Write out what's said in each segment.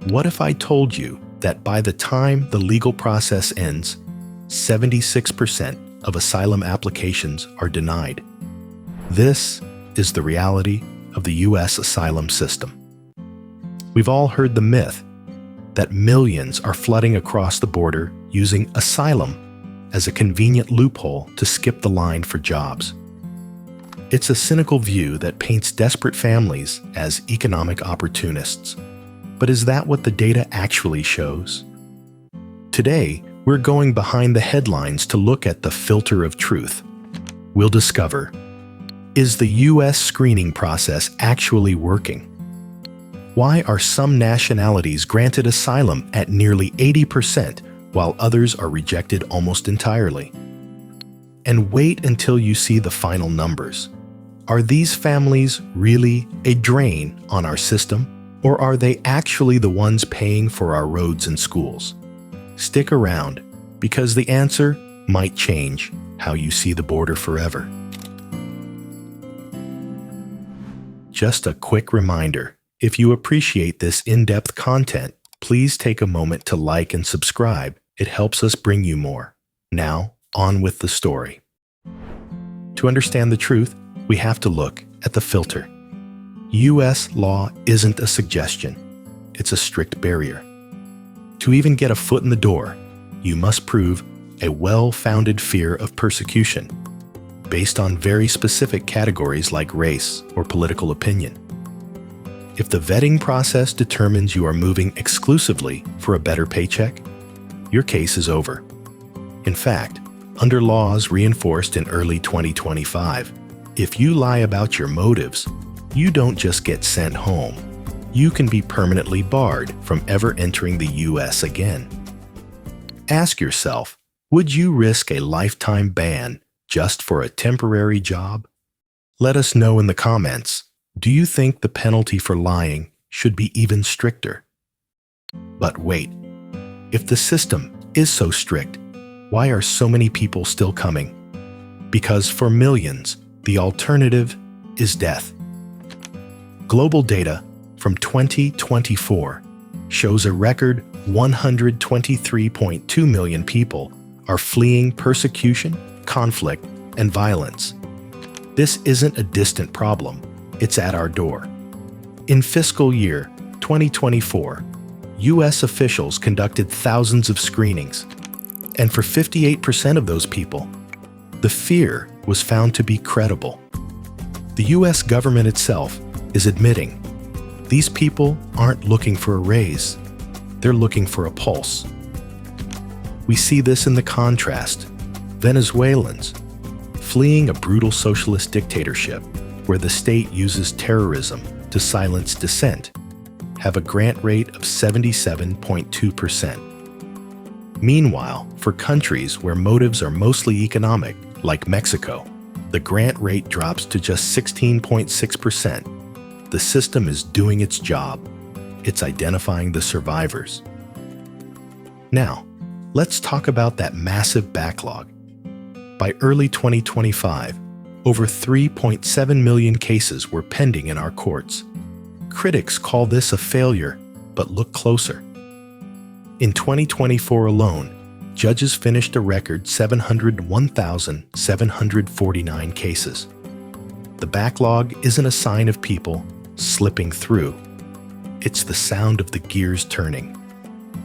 What if I told you that by the time the legal process ends, 76% of asylum applications are denied? This is the reality of the U.S. asylum system. We've all heard the myth that millions are flooding across the border using asylum as a convenient loophole to skip the line for jobs. It's a cynical view that paints desperate families as economic opportunists. But is that what the data actually shows? Today, we're going behind the headlines to look at the filter of truth. We'll discover, is the U.S. screening process actually working? Why are some nationalities granted asylum at nearly 80% while others are rejected almost entirely? And wait until you see the final numbers. Are these families really a drain on our system? Or are they actually the ones paying for our roads and schools? Stick around, because the answer might change how you see the border forever. Just a quick reminder, if you appreciate this in-depth content, please take a moment to like and subscribe. It helps us bring you more. Now, on with the story. To understand the truth, we have to look at the filter. U.S. law isn't a suggestion, it's a strict barrier. To even get a foot in the door, you must prove a well-founded fear of persecution, based on very specific categories like race or political opinion. If the vetting process determines you are moving exclusively for a better paycheck, your case is over. In fact, under laws reinforced in early 2025, if you lie about your motives, you don't just get sent home. You can be permanently barred from ever entering the U.S. again. Ask yourself, would you risk a lifetime ban just for a temporary job? Let us know in the comments. Do you think the penalty for lying should be even stricter? But wait, if the system is so strict, why are so many people still coming? Because for millions, the alternative is death. Global data from 2024 shows a record 123.2 million people are fleeing persecution, conflict, and violence. This isn't a distant problem, it's at our door. In fiscal year 2024, U.S. officials conducted thousands of screenings, and for 58% of those people, the fear was found to be credible. The U.S. government itself is admitting these people aren't looking for a raise, they're looking for a pulse. We see this in the contrast. Venezuelans, fleeing a brutal socialist dictatorship where the state uses terrorism to silence dissent, have a grant rate of 77.2%. Meanwhile, for countries where motives are mostly economic, like Mexico, the grant rate drops to just 16.6%. The system is doing its job. It's identifying the survivors. Now, let's talk about that massive backlog. By early 2025, over 3.7 million cases were pending in our courts. Critics call this a failure, but look closer. In 2024 alone, judges finished a record 701,749 cases. The backlog isn't a sign of people slipping through. It's the sound of the gears turning.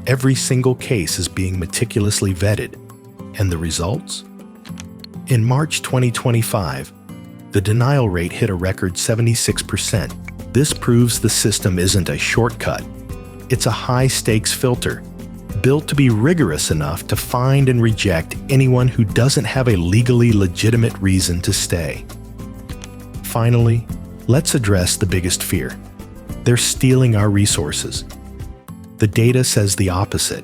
Every single case is being meticulously vetted. And the results? In March 2025, the denial rate hit a record 76%. This proves the system isn't a shortcut. It's a high-stakes filter, built to be rigorous enough to find and reject anyone who doesn't have a legally legitimate reason to stay. Finally, let's address the biggest fear. They're stealing our resources. The data says the opposite.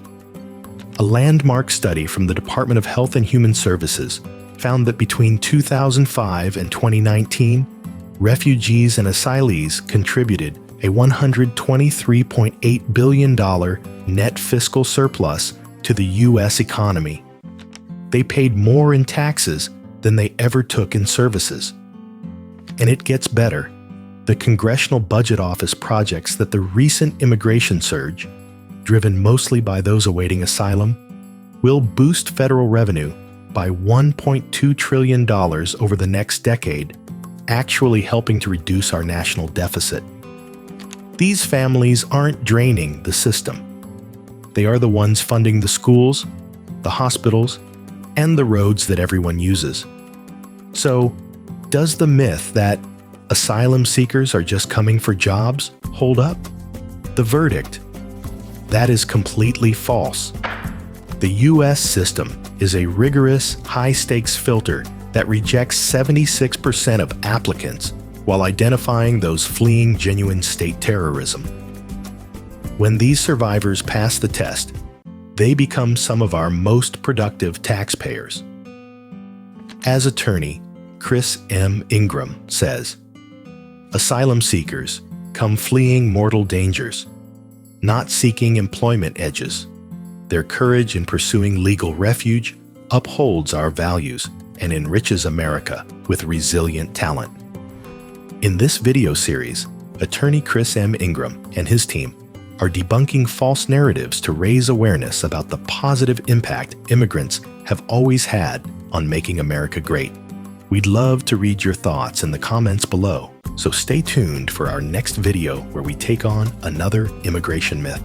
A landmark study from the Department of Health and Human Services found that between 2005 and 2019, refugees and asylees contributed a $123.8 billion net fiscal surplus to the U.S. economy. They paid more in taxes than they ever took in services. And it gets better. The Congressional Budget Office projects that the recent immigration surge driven mostly by those awaiting asylum, will boost federal revenue by $1.2 trillion over the next decade, actually helping to reduce our national deficit. These families aren't draining the system. They are the ones funding the schools, the hospitals, and the roads that everyone uses. So, does the myth that asylum seekers are just coming for jobs hold up? The verdict: that is completely false. The U.S. system is a rigorous, high-stakes filter that rejects 76% of applicants while identifying those fleeing genuine state terrorism. When these survivors pass the test, they become some of our most productive taxpayers. As attorney Chris M. Ingram says, asylum seekers come fleeing mortal dangers, not seeking employment edges. Their courage in pursuing legal refuge upholds our values and enriches America with resilient talent. In this video series, attorney Chris M. Ingram and his team are debunking false narratives to raise awareness about the positive impact immigrants have always had on making America great. We'd love to read your thoughts in the comments below, so stay tuned for our next video where we take on another immigration myth.